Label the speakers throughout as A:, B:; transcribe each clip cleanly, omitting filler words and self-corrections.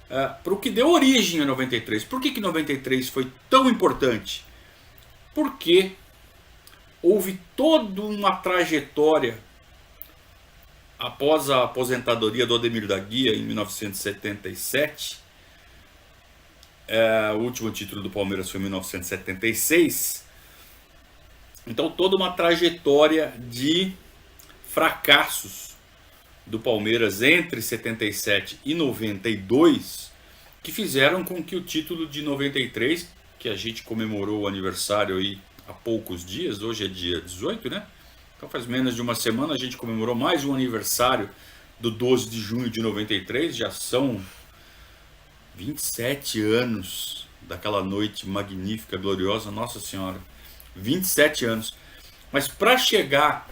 A: para o que deu origem a 93. Por que 93 foi tão importante? Porque houve toda uma trajetória após a aposentadoria do Ademir da Guia em 1977. O último título do Palmeiras foi em 1976. Então toda uma trajetória de fracassos do Palmeiras entre 77 e 92 que fizeram com que o título de 93, que a gente comemorou o aniversário aí há poucos dias, hoje é dia 18, né? Então faz menos de uma semana a gente comemorou mais um aniversário do 12 de junho de 93, já são 27 anos daquela noite magnífica, gloriosa, Nossa Senhora, 27 anos. Mas para chegar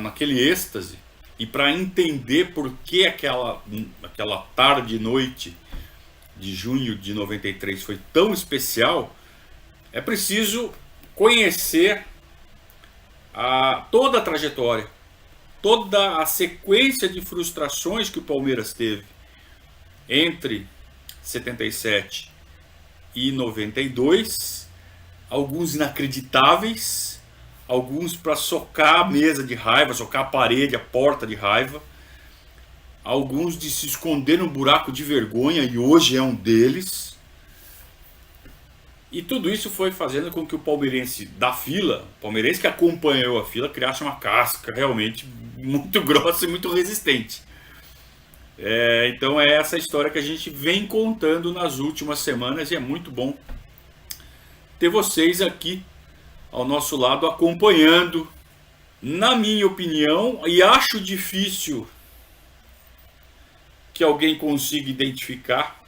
A: naquele êxtase e para entender por que aquela tarde e noite de junho de 93 foi tão especial, é preciso conhecer toda a trajetória, toda a sequência de frustrações que o Palmeiras teve entre 77 e 92, alguns inacreditáveis, alguns para socar a mesa de raiva, socar a parede, a porta de raiva, alguns de se esconder no buraco de vergonha, e hoje é um deles. E tudo isso foi fazendo com que o palmeirense da fila, o palmeirense que acompanhou a fila, criasse uma casca realmente muito grossa e muito resistente. Então é essa história que a gente vem contando nas últimas semanas, e é muito bom ter vocês aqui ao nosso lado acompanhando. Na minha opinião, e acho difícil que alguém consiga identificar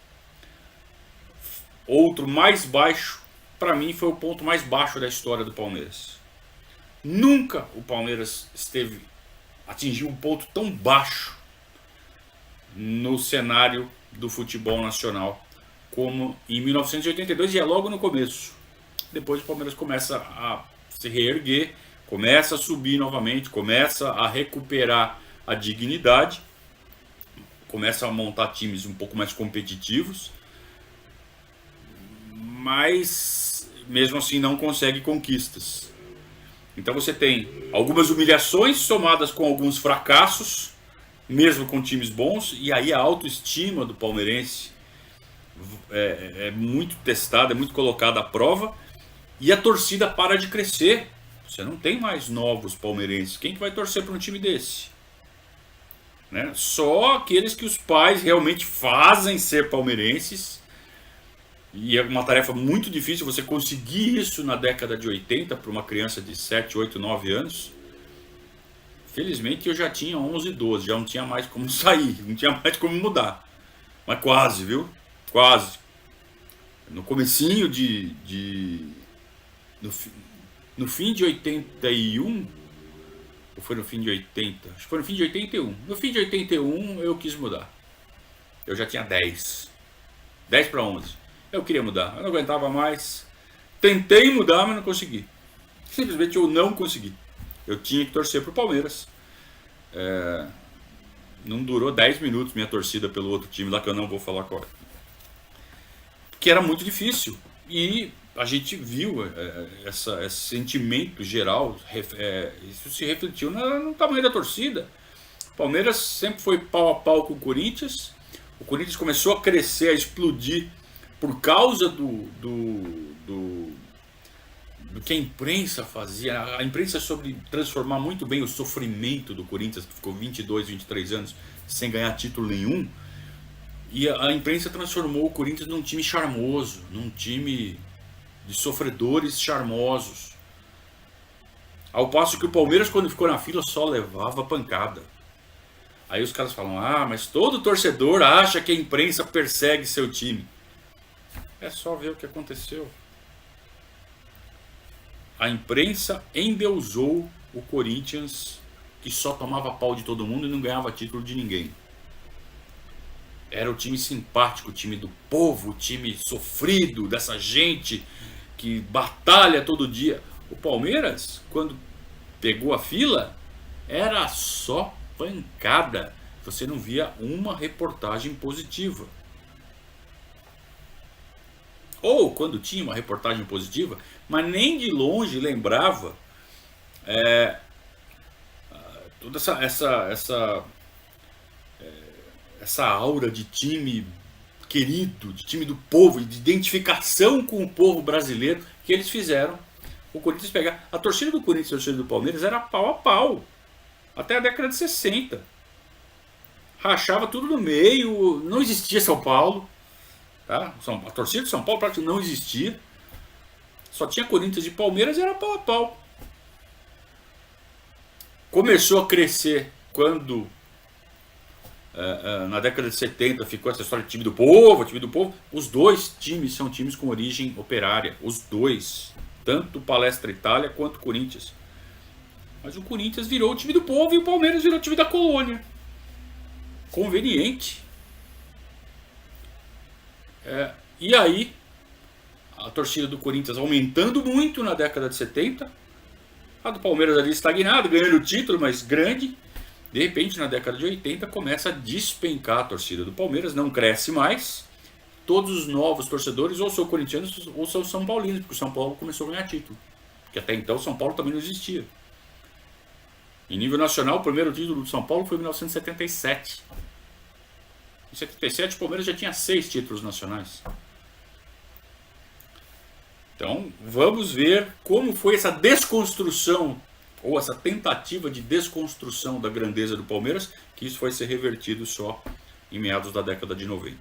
A: outro mais baixo. Para mim foi o ponto mais baixo da história do Palmeiras. Nunca o Palmeiras atingiu um ponto tão baixo no cenário do futebol nacional como em 1982, e é logo no começo. Depois o Palmeiras começa a se reerguer, começa a subir novamente, começa a recuperar a dignidade, começa a montar times um pouco mais competitivos, mas mesmo assim não consegue conquistas. Então você tem algumas humilhações somadas com alguns fracassos, mesmo com times bons, e aí a autoestima do palmeirense é muito testada, é muito colocada à prova, e a torcida para de crescer. Você não tem mais novos palmeirenses. Quem que vai torcer para um time desse? Né? Só aqueles que os pais realmente fazem ser palmeirenses, e é uma tarefa muito difícil você conseguir isso na década de 80 para uma criança de 7, 8, 9 anos. Felizmente eu já tinha 11, 12, já não tinha mais como sair, não tinha mais como mudar. Mas quase, viu? Quase. No comecinho no fim de 81, ou foi no fim de 80? Acho que foi no fim de 81. No fim de 81 eu quis mudar. Eu já tinha 10 para 11. Eu queria mudar, eu não aguentava mais. Tentei mudar, mas não consegui. Simplesmente eu não consegui. Eu tinha que torcer pro Palmeiras. Não durou 10 minutos minha torcida pelo outro time lá, que eu não vou falar qual é. Que era muito difícil. E a gente viu esse sentimento geral, isso se refletiu no tamanho da torcida. O Palmeiras sempre foi pau a pau com o Corinthians. O Corinthians começou a crescer, a explodir por causa do que a imprensa fazia. A imprensa soube transformar muito bem o sofrimento do Corinthians, que ficou 22, 23 anos sem ganhar título nenhum. E a imprensa transformou o Corinthians num time charmoso, num time de sofredores charmosos. Ao passo que o Palmeiras, quando ficou na fila, só levava pancada. Aí os caras falam, mas todo torcedor acha que a imprensa persegue seu time. É só ver o que aconteceu. A imprensa endeusou o Corinthians, que só tomava pau de todo mundo e não ganhava título de ninguém. Era o time simpático, o time do povo, o time sofrido, dessa gente que batalha todo dia. O Palmeiras, quando pegou a fila, era só pancada. você não via uma reportagem positiva. Ou quando tinha uma reportagem positiva, mas nem de longe lembrava toda essa aura de time querido, de time do povo, de identificação com o povo brasileiro que eles fizeram o Corinthians pegar. A torcida do Corinthians e a torcida do Palmeiras era pau a pau até a década de 60. Rachava tudo no meio, não existia São Paulo, tá? A torcida de São Paulo praticamente não existia, só tinha Corinthians e Palmeiras e era pau a pau. Começou a crescer quando na década de 70 ficou essa história de time do povo, time do povo. Os dois times são times com origem operária, os dois, tanto Palestra Itália quanto Corinthians. Mas o Corinthians virou o time do povo e o Palmeiras virou o time da colônia. Conveniente. E aí a torcida do Corinthians aumentando muito na década de 70, a do Palmeiras ali estagnado, ganhando o título, mas grande. De repente, na década de 80, começa a despencar a torcida do Palmeiras, não cresce mais. Todos os novos torcedores ou são corintianos ou são são paulinos, porque o São Paulo começou a ganhar título. Porque até então o São Paulo também não existia. Em nível nacional, o primeiro título do São Paulo foi em 1977. Em 77, o Palmeiras já tinha 6 títulos nacionais. Então, vamos ver como foi essa desconstrução, ou essa tentativa de desconstrução da grandeza do Palmeiras, que isso foi ser revertido só em meados da década de 90.